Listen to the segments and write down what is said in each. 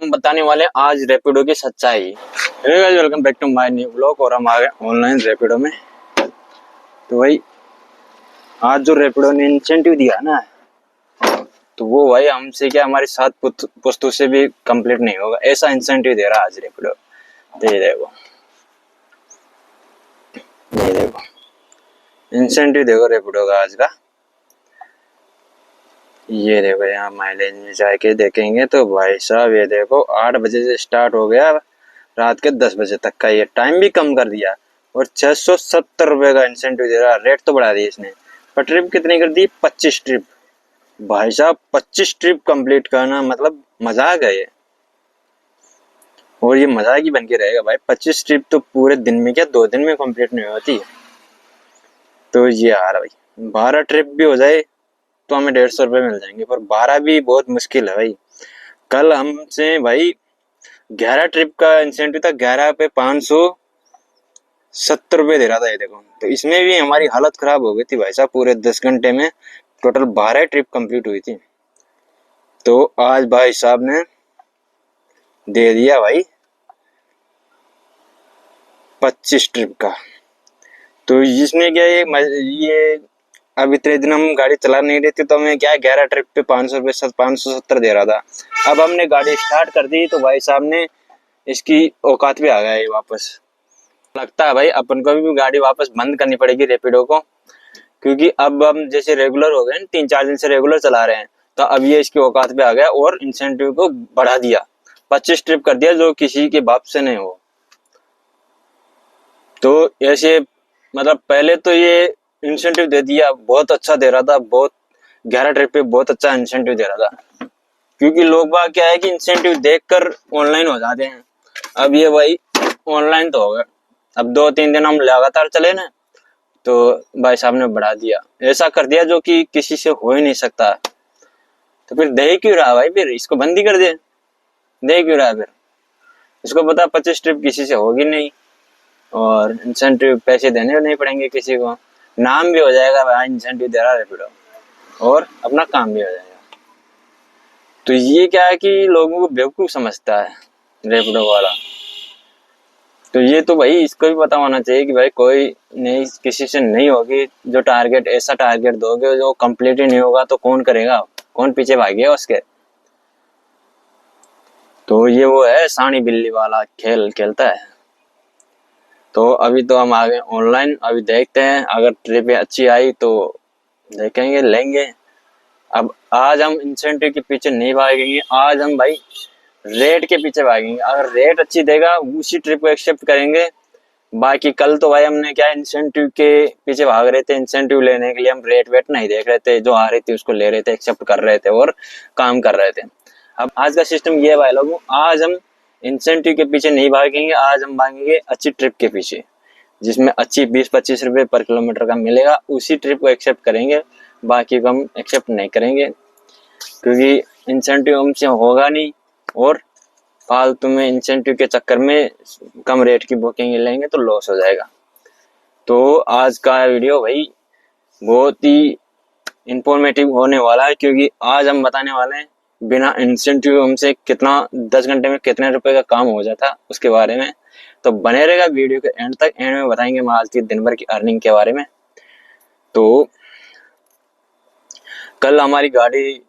हम बताने वाले हैं आज रैपिडो की सच्चाई। Welcome back to my new blog. और हम आ गए ऑनलाइन रैपिडो में। तो भाई आज जो रैपिडो ने इंसेंटिव दिया ना, तो वो भाई हमसे क्या हमारी 7 पुस्तों से भी कंप्लीट नहीं होगा, ऐसा इंसेंटिव दे रहा है आज रैपिडो। तो ये देखो इंसेंटिव देखो रैपिडो का आज का। ये देखो यहाँ माइलेज में जाके देखेंगे तो भाई साहब ये देखो 8 बजे से स्टार्ट हो गया रात के 10 बजे तक का। ये टाइम भी कम कर दिया और 670 रुपये का इंसेंटिव दे रहा। रेट तो बढ़ा दिया इसने, पर ट्रिप कितनी कर दी? 25 ट्रिप। भाई साहब 25 ट्रिप कंप्लीट करना मतलब मजाक है ये। और ये मजाक ही बन के रहेगा भाई। 25 ट्रिप तो पूरे दिन में क्या 2 दिन में कंप्लीट नहीं होती है। तो ये आ रहा भाई 12 ट्रिप भी हो जाए तो हमें 150 रुपये मिल जाएंगे, पर 12 भी बहुत मुश्किल है भाई। कल हमसे भाई 11 ट्रिप का इंसेंटिव था, 11 पे 570 रुपये दे रहा था। ये देखो, तो इसमें भी हमारी हालत खराब हो गई थी भाई साहब। पूरे 10 घंटे में टोटल 12 ट्रिप कंप्लीट हुई थी। तो आज भाई साहब ने दे दिया भाई 25 ट्रिप का। तो इसमें क्या ये अब इतने दिन हम गाड़ी चला नहीं रहे थे, तो हमें क्या 11 ट्रिप पे 570 दे रहा था। अब हमने गाड़ी स्टार्ट कर दी तो भाई साहब ने इसकी औकात भी आ गया है वापस। लगता है भाई अपन को भी गाड़ी वापस बंद करनी पड़ेगी रैपिडो को, क्योंकि अब हम जैसे रेगुलर हो गए, 3-4 दिन से रेगुलर चला रहे हैं, तो अब ये इसकी औकात पे आ गया और इंसेंटिव को बढ़ा दिया। 25 ट्रिप कर दिया जो किसी के बाप से नहीं हो। तो ऐसे मतलब पहले तो ये इंसेंटिव दे दिया, बहुत अच्छा दे रहा था, बहुत 11 ट्रिप पे बहुत अच्छा इंसेंटिव दे रहा था। क्योंकि लोग बाग क्या है कि इंसेंटिव देखकर ऑनलाइन हो जाते हैं। अब ये भाई ऑनलाइन तो हो गया, अब 2-3 दिन हम लगातार चले ना, तो भाई साहब ने बढ़ा दिया, ऐसा कर दिया जो कि किसी से हो ही नहीं सकता। तो फिर दे क्यों रहा भाई? फिर इसको बंद ही कर दे, दे क्यों रहा? फिर इसको पता 25 ट्रिप किसी से होगी नहीं और इंसेंटिव पैसे देने नहीं पड़ेंगे किसी को, नाम भी हो जाएगा भाई इंसेंटिव दे रहा रैपिडो, और अपना काम भी हो जाएगा। तो ये क्या है कि लोगों को बेवकूफ समझता है रैपिडो वाला। तो ये तो भाई इसको भी पता होना चाहिए कि भाई कोई नहीं, किसी से नहीं होगी जो टारगेट, ऐसा टारगेट दोगे जो कंप्लीट ही नहीं होगा तो कौन करेगा, कौन पीछे भागेगा उसके। तो ये वो है सानी बिल्ली वाला खेल खेलता है। तो अभी तो हम आ गए ऑनलाइन, अभी देखते हैं अगर ट्रिप अच्छी आई तो देखेंगे लेंगे। अब आज हम इंसेंटिव के पीछे नहीं भागेंगे, आज हम भाई रेट के पीछे भागेंगे। अगर रेट अच्छी देगा उसी ट्रिप को एक्सेप्ट करेंगे। बाकी कल तो भाई हमने क्या इंसेंटिव के पीछे भाग रहे थे, इंसेंटिव लेने के लिए हम रेट वेट नहीं देख रहे थे, जो आ रही थी उसको ले रहे थे, एक्सेप्ट कर रहे थे और काम कर रहे थे। अब आज का सिस्टम ये है भाई लोगों, आज हम इंसेंटिव के पीछे नहीं भागेंगे, आज हम भागेंगे अच्छी ट्रिप के पीछे, जिसमें अच्छी 20-25 रुपये पर किलोमीटर का मिलेगा, उसी ट्रिप को एक्सेप्ट करेंगे। बाकी को हम एक्सेप्ट नहीं करेंगे, क्योंकि इंसेंटिव हमसे होगा नहीं और फालतू में इंसेंटिव के चक्कर में कम रेट की बुकिंग लेंगे तो लॉस हो जाएगा। तो आज का वीडियो भाई बहुत ही इंफॉर्मेटिव होने वाला है, क्योंकि आज हम बताने वाले हैं बिना इंसेंटिव हमसे कितना 10 घंटे में कितने रुपए का काम हो जाता उसके बारे में। तो बने रहेगा वीडियो के एंड तक, एंड में बताएंगे हम आज की दिन भर की अर्निंग के बारे में। तो कल हमारी गाड़ी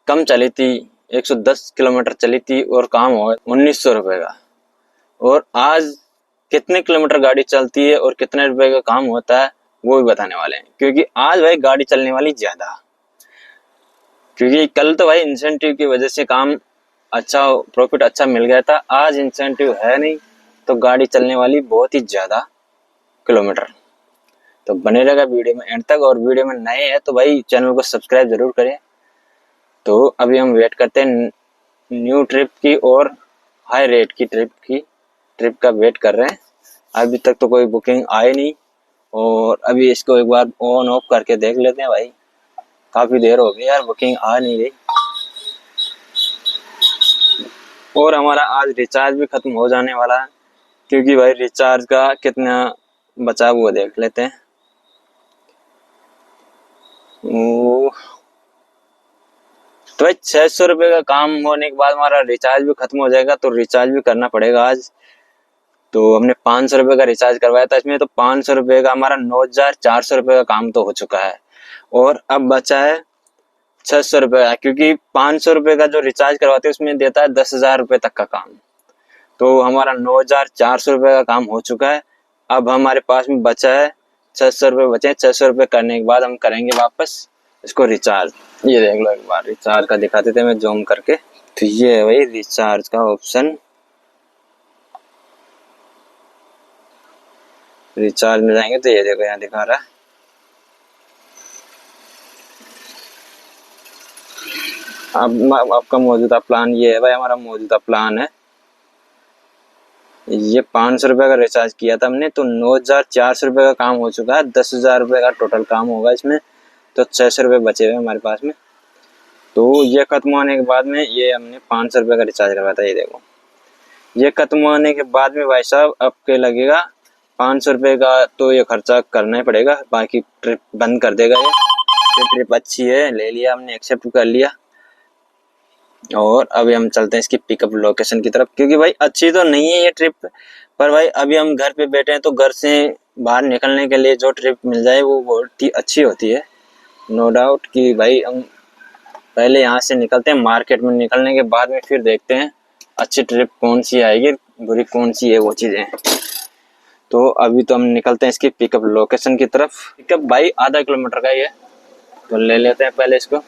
कम चली थी, 110 किलोमीटर चली थी और काम हुआ 1900 रुपये का। और आज कितने किलोमीटर गाड़ी चलती है और कितने रुपए का काम होता है वो भी बताने वाले हैं, क्योंकि आज भाई गाड़ी चलने वाली ज्यादा, क्योंकि कल तो भाई इंसेंटिव की वजह से काम अच्छा, प्रॉफिट अच्छा मिल गया था। आज इंसेंटिव है नहीं तो गाड़ी चलने वाली बहुत ही ज्यादा किलोमीटर। तो बने रहेगा वीडियो में एंड तक, और वीडियो में नए हैं तो भाई चैनल को सब्सक्राइब जरूर करें। तो अभी हम वेट करते हैं न्यू ट्रिप की और हाई रेट की ट्रिप का वेट कर रहे हैं। अभी तक तो कोई बुकिंग आई नहीं, और अभी इसको एक बार ऑन ऑफ करके देख लेते हैं भाई। काफी देर हो गई यार, बुकिंग आ नहीं रही। और हमारा आज रिचार्ज भी खत्म हो जाने वाला है, क्योंकि भाई रिचार्ज का कितना बचा वो देख लेते हैं। तो भाई 600 रुपये का काम होने के बाद हमारा रिचार्ज भी खत्म हो जाएगा, तो रिचार्ज भी करना पड़ेगा आज। तो हमने 500 रुपये का रिचार्ज करवाया था इसमें, तो 500 रुपये का हमारा 9400 रुपये का काम तो हो चुका है। और अब बचा है 600 रुपये का, क्योंकि 500 रुपये का जो रिचार्ज करवाते हैं उसमें देता है 10,000 रुपये तक का काम। तो हमारा 9400 रुपये का काम हो चुका है। अब हमारे पास में बचा है 600 रुपये बचे हैं। 600 रुपये करने के बाद हम करेंगे वापस इसको रिचार्ज। ये देख लो एक बार रिचार्ज का दिखाते थे मैं जूम करके। तो ये है भाई रिचार्ज का ऑप्शन। रिचार्ज में जाएंगे तो ये देखो यहाँ दिखा रहा है। अब आपका मौजूदा प्लान ये है भाई, हमारा मौजूदा प्लान है ये 500 रुपये का रिचार्ज किया था हमने, तो 9400 रुपये का काम हो चुका है। 10,000 रुपये का टोटल काम होगा इसमें, तो 600 रुपये बचे हुए हमारे पास में। तो ये खत्म होने के बाद में ये हमने 500 रुपये का रिचार्ज करवाया था। ये देखो ये खत्म होने के बाद में भाई साहब आपके लगेगा 500 रुपये का, तो ये खर्चा करना ही पड़ेगा, बाकी ट्रिप बंद कर देगा ये ट्रिप अच्छी है, ले लिया हमने, एक्सेप्ट कर लिया। और अभी हम चलते हैं इसकी पिकअप लोकेशन की तरफ, क्योंकि भाई अच्छी तो नहीं है ये ट्रिप, पर भाई अभी हम घर पे बैठे हैं तो घर से बाहर निकलने के लिए जो ट्रिप मिल जाए वो बहुत ही अच्छी होती है। नो डाउट कि भाई हम पहले यहाँ से निकलते हैं, मार्केट में निकलने के बाद में फिर देखते हैं अच्छी ट्रिप कौन सी आएगी, बुरी कौन सी है, वो चीज़ें। तो अभी तो हम निकलते हैं इसकी पिकअप लोकेशन की तरफ। पिकअप भाई आधा किलोमीटर का ही है, तो ले लेते हैं पहले इसको।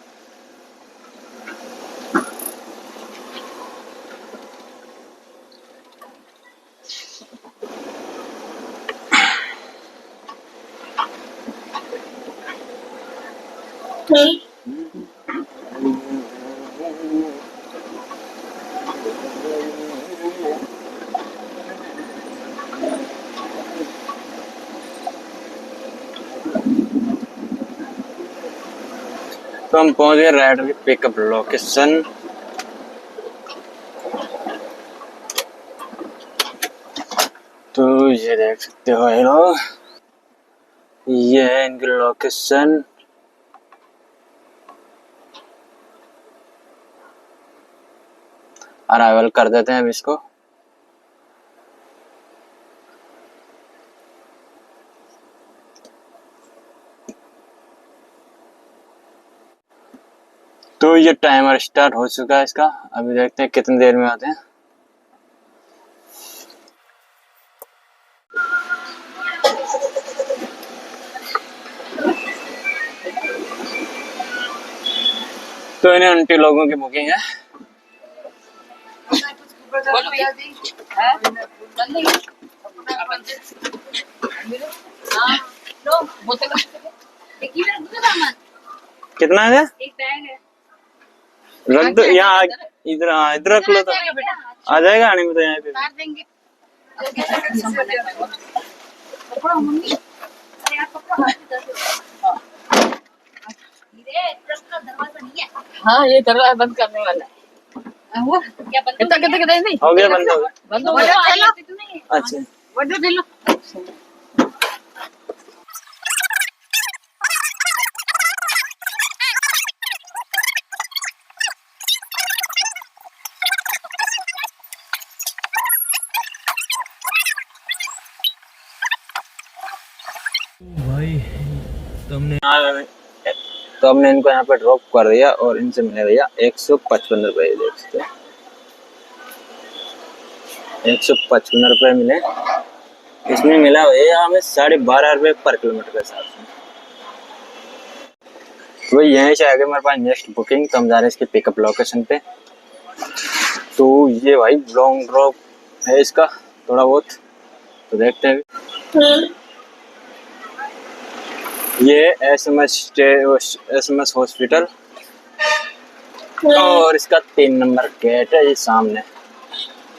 तो हम पहुंच गए राइडर की पिकअप लोकेशन। तो ये देख सकते हो ये लोग, ये है इनकी लोकेशन। अराइवल कर देते हैं अब इसको। तो ये टाइमर स्टार्ट हो चुका है इसका, अभी देखते हैं कितनी देर में आते हैं। तो इन्हें 29 लोगों की बुकिंग है। कितना है? एक बैग है। रख दो यहाँ, इधर इधर रख लो तो आ जाएगा आने में, तो यहाँ पे हाँ ये दरवाजा बंद करने वाला है। क्या बंद नहीं हो गया, बंद हो गया। बंद हो गया। अच्छा वड्डू दे लो। भाई तो हमने इनको यहाँ पे ड्रॉप कर दिया और इनसे मिले भैया 155 रुपये। देख सकते हैं 155 रुपये मिले। इसमें मिला भैया हमें 12.5 रुपये पर किलोमीटर के हिसाब से। तो यहीं से आगे हमारे पास नेक्स्ट बुकिंग, तो हम जा रहे हैं इसकी पिकअप लोकेशन पे। तो ये भाई लॉन्ग ड्रॉप है इसका थोड़ा बहुत, तो देखते हैं। ये एसएमएस हॉस्पिटल और इसका 3 नंबर गेट है ये सामने।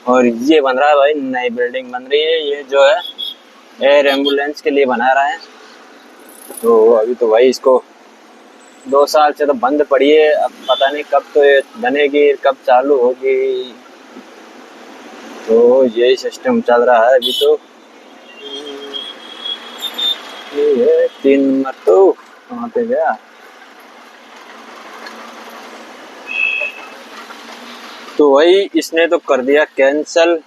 और ये बन रहा है भाई, नई बिल्डिंग बन रही है, ये जो है एयर एम्बुलेंस के लिए बना रहा है। तो अभी तो भाई इसको 2 साल से तो बंद पड़ी है, अब पता नहीं कब तो ये बनेगी, कब चालू होगी। तो यही सिस्टम चल रहा है अभी। तो ये 3 नंबर तो कहाँ पे गया? तो वही इसने तो कर दिया कैंसल,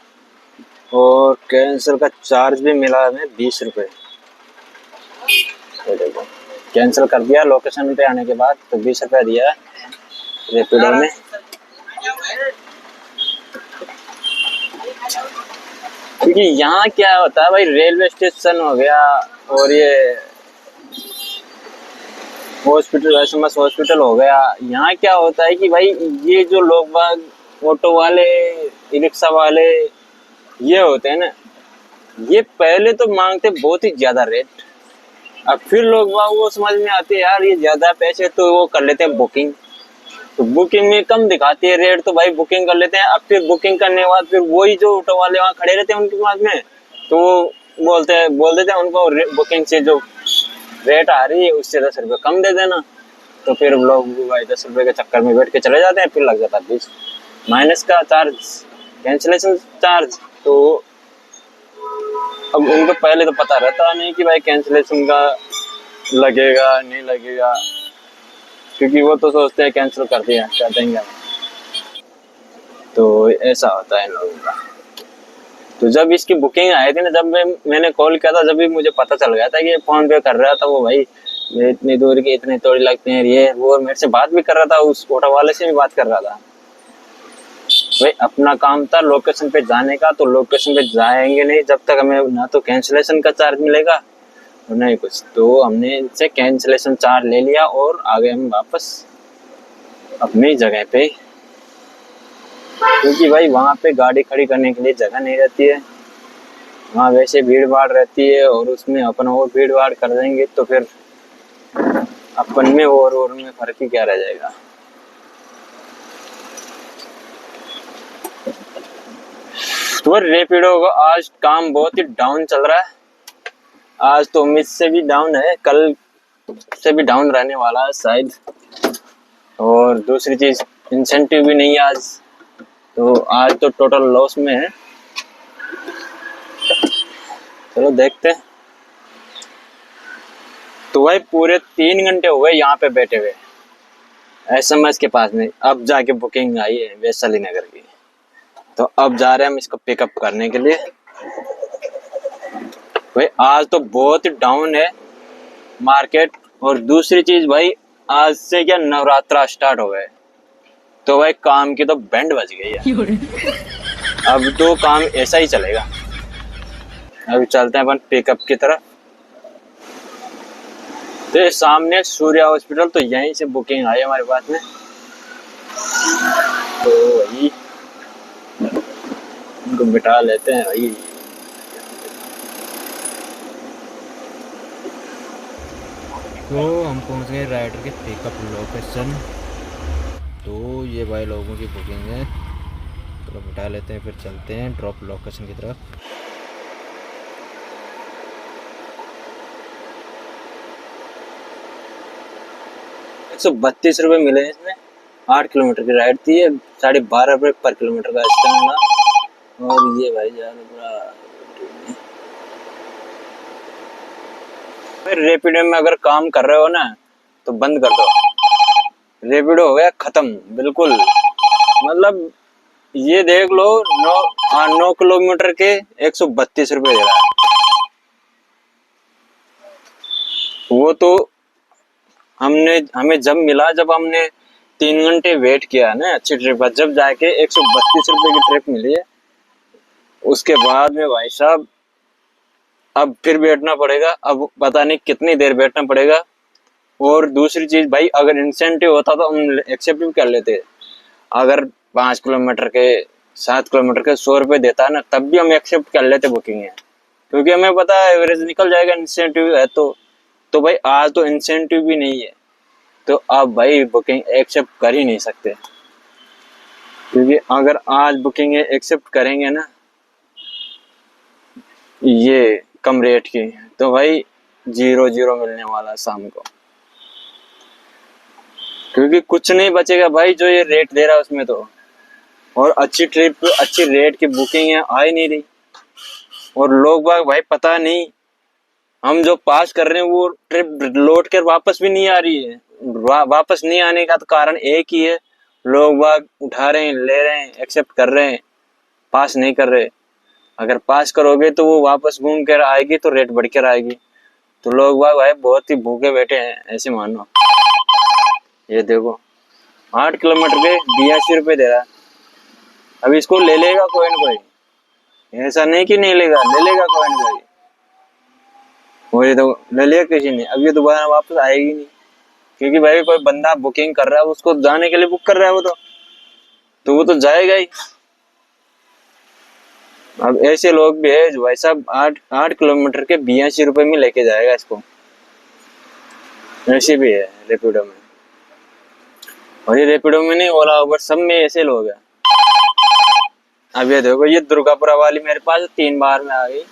और कैंसिल का चार्ज भी मिला हमें 20 रुपये। ये देखो कैंसिल कर दिया लोकेशन पे आने के बाद, तो 20 रुपया दिया रेपिडो ने। क्योंकि यहाँ क्या होता है भाई, रेलवे स्टेशन हो गया और ये हॉस्पिटल, एसएमएस हॉस्पिटल हो गया, यहाँ क्या होता है कि भाई ये जो लोग बाग ऑटो वाले, रिक्शा वाले ये होते हैं ना, ये पहले तो मांगते बहुत ही ज्यादा रेट, अब फिर लोग बाग वो समझ में आते हैं यार ये ज्यादा पैसे, तो वो कर लेते हैं बुकिंग, तो बुकिंग में कम दिखाती है रेट, तो भाई बुकिंग कर लेते हैं। अब फिर बुकिंग करने के बाद फिर वही जो ऑटो वाले वहाँ खड़े रहते हैं उनके पास में, तो वो बोल देते हैं उनको बुकिंग से जो रेट आ रही है उससे 10 रुपये कम दे देना, तो फिर लोग भाई 10 रुपये के चक्कर में बैठ के चले जाते हैं, फिर लग जाता है 20 माइनस का चार्ज, कैंसिलेशन चार्ज। तो अब उनको पहले तो पता रहता नहीं कि भाई कैंसिलेशन का लगेगा नहीं लगेगा, क्योंकि वो तो सोचते हैं कैंसिल कर दिया कर देंगे, तो ऐसा होता है लोगों का। तो जब इसकी बुकिंग आई थी ना, जब मैंने कॉल किया था, जब भी मुझे पता चल गया था कि ये फोन पे कर रहा था वो भाई, ये इतनी दूर की इतने थोड़ी लगते हैं ये वो, मेरे से बात भी कर रहा था, उस ऑटो वाले से भी बात कर रहा था। भाई अपना काम था लोकेशन पे जाने का, तो लोकेशन पे जाएंगे नहीं जब तक हमें ना तो कैंसिलेशन का चार्ज मिलेगा और नहीं कुछ, तो हमने इनसे कैंसिलेशन चार्ज ले लिया और आ गए हम वापस अपनी जगह पे, क्योंकि भाई वहाँ पे गाड़ी खड़ी करने के लिए जगह नहीं रहती है, वहाँ वैसे भीड़ भाड़ रहती है, और उसमें अपन और भीड़ भाड़ कर देंगे तो फिर अपन में और उनमें फर्क ही क्या रह जाएगा। तो रेपिडो का आज काम बहुत ही डाउन चल रहा है, आज तो उम्मीद से भी डाउन है, कल से भी डाउन रहने वाला है शायद। और दूसरी चीज इंसेंटिव भी नहीं है आज, तो आज तो टोटल लॉस में है। चलो देखते हैं। तो भाई पूरे 3 घंटे हो गए यहाँ पे बैठे हुए एसएमएस के पास में, अब जाके बुकिंग आई है वैशाली नगर की, तो अब जा रहे हैं हम इसको पिकअप करने के लिए। भाई आज तो बहुत ही डाउन है मार्केट, और दूसरी चीज भाई आज से क्या नवरात्रा स्टार्ट हो गए, तो भाई काम की तो बैंड बज गई है, अब तो काम ऐसा ही चलेगा। अभी चलते हैं अपन पिकअप की तरफ। तो ये सामने सूर्या हॉस्पिटल, तो यहीं से बुकिंग आई हमारे पास में, तो वही उनको बिठा लेते हैं वही। तो हम पहुंच गए राइडर के पिकअप लोकेशन, तो ये भाई लोगों की बुकिंग है, चलो बिठा लेते हैं, फिर चलते हैं ड्रॉप लोकेशन की तरफ। 132 रुपये मिले इसमें, 8 किलोमीटर की राइड थी, 12.5 रुपये पर किलोमीटर का स्टैंड। और ये भाई यार फिर रेपिडो में अगर काम कर रहे हो ना तो बंद कर दो, रेपिडो हो गया खत्म बिल्कुल। मतलब ये देख लो 9 किलोमीटर के 132 रुपये दे रहा है, वो तो हमें जब मिला, जब हमने 3 घंटे वेट किया ना अच्छी ट्रिप पर, जब जाके 132 रुपये की ट्रिप मिली है, उसके बाद में भाई साहब अब फिर बैठना पड़ेगा, अब पता नहीं कितनी देर बैठना पड़ेगा। और दूसरी चीज भाई अगर इंसेंटिव होता तो हम एक्सेप्ट भी कर लेते, अगर 5 किलोमीटर के 7 किलोमीटर के 100 रुपये देता ना, तब भी हम एक्सेप्ट कर लेते बुकिंग है, क्योंकि हमें पता है एवरेज निकल जाएगा इंसेंटिव है तो भाई आज तो इंसेंटिव भी नहीं है, तो अब भाई बुकिंग एक्सेप्ट कर ही नहीं सकते, क्योंकि अगर आज बुकिंग एक्सेप्ट करेंगे ना ये कम रेट की, तो भाई 0 मिलने वाला शाम को, क्योंकि कुछ नहीं बचेगा भाई जो ये रेट दे रहा है उसमें तो। और अच्छी ट्रिप अच्छी रेट की बुकिंग है आ ही नहीं रही, और लोग बाग भाई पता नहीं, हम जो पास कर रहे हैं वो ट्रिप लौट कर वापस भी नहीं आ रही है। वापस नहीं आने का तो कारण एक ही है, लोग बाग उठा रहे हैं, ले रहे हैं, एक्सेप्ट कर रहे हैं, पास नहीं कर रहे। अगर पास करोगे तो वो वापस घूम कर आएगी तो रेट बढ़ कर आएगी। तो लोग बाग भाई बहुत ही भूखे बैठे हैं, ऐसे मानो। ये देखो 8 किलोमीटर के 82 रुपए दे रहा है। अब इसको ले लेगा कोई ना कोई, ऐसा नहीं कि नहीं लेगा, ले लेगा कोई ना कोई। वो ये तो ले लिया किसी ने, अब ये दोबारा वापस आएगी नहीं, क्योंकि भाई कोई बंदा बुकिंग कर रहा है, उसको जाने के लिए बुक कर रहा है वो तो जाएगा ही। अब ऐसे लोग भी है जो भाई साहब 8 किलोमीटर के 82 रुपए में लेके जाएगा इसको, ऐसे भी है रेपिडो में। और ये रेपिडो में नहीं, ओला उबर सब में ऐसे लोग हैं। अब ये देखो, ये दुर्गापुरा वाली मेरे पास 3 बार में आ गई,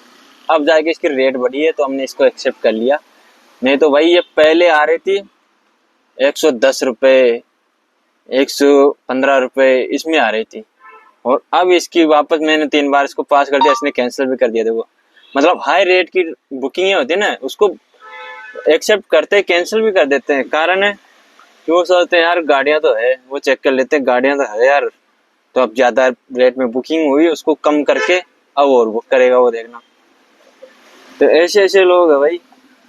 अब जाके इसकी रेट बढ़ी है तो हमने इसको एक्सेप्ट कर लिया। नहीं तो भाई ये पहले आ रही थी 110 रुपए, 115 रुपए इसमें आ रही थी, और अब इसकी वापस मैंने 3 बार इसको पास कर दिया, इसने कैंसिल भी कर दिया। देखो मतलब हाई रेट की बुकिंग होती है ना, उसको एक्सेप्ट करते हैं, कैंसिल भी कर देते हैं। कारण है कि वो सोचते हैं यार गाड़ियां तो है, वो चेक कर लेते हैं गाड़ियां तो है यार, तो अब ज्यादा रेट में बुकिंग हुई, उसको कम करके अब और बुक करेगा वो, देखना। तो ऐसे ऐसे लोग है भाई।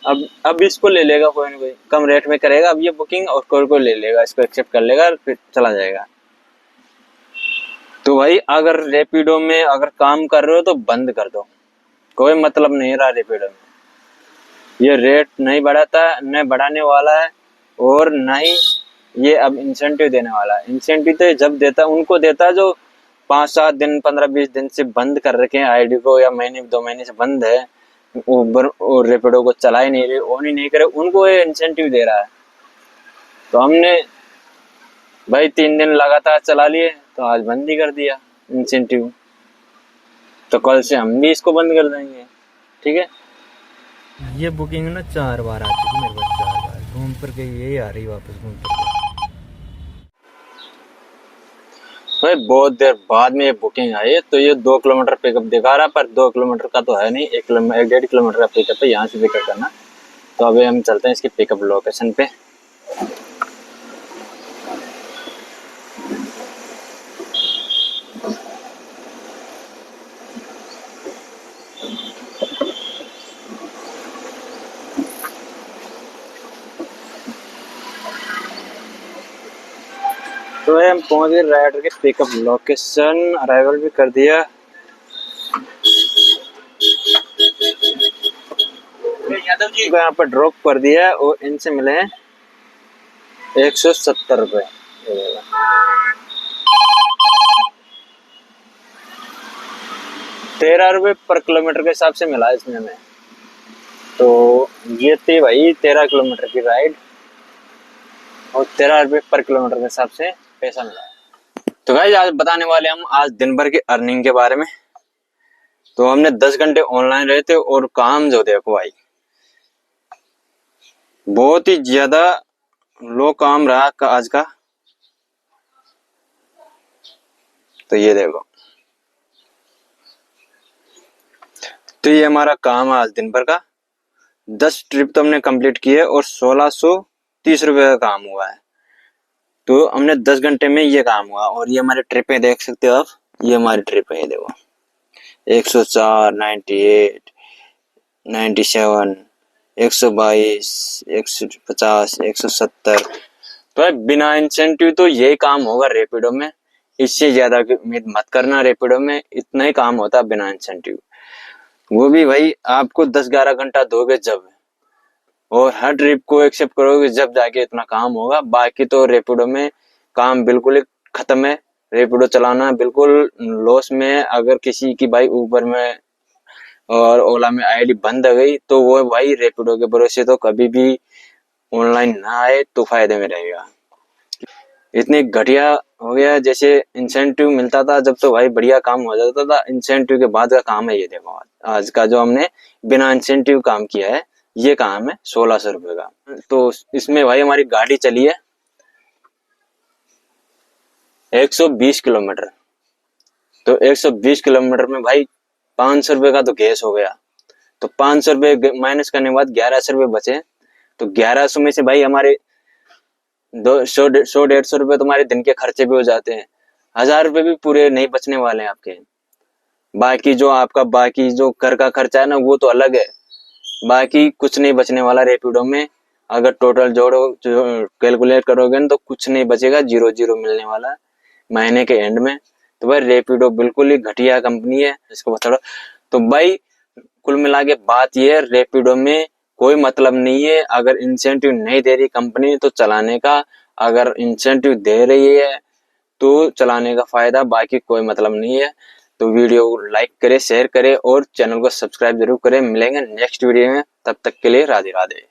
अब इसको ले लेगा कोई ना कोई, कम रेट में करेगा अब ये बुकिंग, और कोई ले लेगा, इसको एक्सेप्ट कर लेगा, फिर चला जाएगा। तो भाई अगर रैपिडो में अगर काम कर रहे हो तो बंद कर दो, कोई मतलब नहीं रहा रैपिडो में। ये रेट नहीं बढ़ाता, न बढ़ाने वाला है, और न ही ये अब इंसेंटिव देने वाला है। इंसेंटिव तो जब देता उनको देता जो 5-7 दिन 15-20 दिन से बंद कर रखे हैं आईडी को, या महीने 2 महीने से बंद है, उबर और रैपिडो को चला ही नहीं रहे, ऑन ही नहीं करे, उनको ये इंसेंटिव दे रहा है। तो हमने भाई 3 दिन लगातार चला लिए, तो आज बंद ही कर दिया इंसेंटिव। तो कल से हम भी इसको बंद कर देंगे, ठीक है। ये बुकिंग ना 4 बार आ चुकी मेरे पास, 4 बार घूम कर के यही आ रही वापस घूम कर के। भाई बहुत देर बाद में ये बुकिंग आई है, तो ये 2 किलोमीटर पिकअप दिखा रहा, पर 2 किलोमीटर का तो है नहीं, 1-1.5 किलोमीटर का पिकअप है, यहाँ से पिकअप करना। तो अभी हम चलते हैं इसकी पिकअप लोकेशन पे। तो हम पहुंच गए राइडर के पिकअप लोकेशन, अराइवल भी कर दिया। यादव जी को यहाँ पर ड्रॉप कर दिया, और इनसे मिले हैं 170 रुपए। 13 रुपए पर किलोमीटर के हिसाब से मिला इसमें हमें। तो ये थी भाई 13 किलोमीटर की राइड, और 13 रुपए पर किलोमीटर के हिसाब से पैसा मिला। तो गाइस आज बताने वाले हम आज दिन भर की अर्निंग के बारे में। तो हमने 10 घंटे ऑनलाइन रहे थे, और काम जो देखो भाई बहुत ही ज्यादा लो काम रहा आज का। तो ये देखो, तो ये हमारा काम है आज दिन भर का। 10 ट्रिप तो हमने कंप्लीट की है, और 1630 रुपए का काम हुआ है। तो हमने 10 घंटे में ये काम हुआ, और ये हमारे ट्रिप है, देख सकते हो आप, ये हमारी ट्रिप है, ये देखो 104, 98, 97, 122, 150, 170। तो बिना इंसेंटिव तो यही काम होगा रैपिडो में, इससे ज्यादा की उम्मीद मत करना। रैपिडो में इतना ही काम होता है बिना इंसेंटिव, वो भी भाई आपको 10-11 घंटा दोगे जब, और हर ट्रिप को एक्सेप्ट करोगे जब जाके इतना काम होगा। बाकी तो रैपिडो में काम बिल्कुल ही खत्म है, रैपिडो चलाना बिल्कुल लॉस में है। अगर किसी की भाई ऊबर में और ओला में आईडी बंद हो गई, तो वो भाई रैपिडो के भरोसे तो कभी भी ऑनलाइन ना आए तो फायदे में रहेगा। इतनी घटिया हो गया, जैसे इंसेंटिव मिलता था जब तो भाई बढ़िया काम हो जाता था, इंसेंटिव के बाद का काम है ये देखो। आज का जो हमने बिना इंसेंटिव काम किया है, ये काम है 1600 रुपए का। तो इसमें भाई हमारी गाड़ी चली है 120 किलोमीटर। तो 120 किलोमीटर में भाई 500 रुपए का तो गैस हो गया। तो 500 रुपए माइनस करने के बाद 1100 रुपए बचे। तो 1100 में से भाई हमारे 100 150 रुपये तुम्हारे दिन के खर्चे भी हो जाते हैं। 1000 रुपये भी पूरे नहीं बचने वाले हैं आपके। बाकी जो आपका बाकी जो घर का खर्चा है ना वो तो अलग है, बाकी कुछ नहीं बचने वाला रैपिडो में। अगर टोटल जोड़ो जो कैलकुलेट करोगे ना तो कुछ नहीं बचेगा, 0 मिलने वाला है महीने के एंड में। तो भाई रैपिडो बिल्कुल ही घटिया कंपनी है, इसको बता। तो भाई कुल मिला के बात ये है, रैपिडो में कोई मतलब नहीं है। अगर इंसेंटिव नहीं दे रही कंपनी तो चलाने का, अगर इंसेंटिव दे रही है तो चलाने का फायदा, बाकी कोई मतलब नहीं है। तो वीडियो को लाइक करें, शेयर करें और चैनल को सब्सक्राइब जरूर करें। मिलेंगे नेक्स्ट वीडियो में, तब तक के लिए राधे राधे।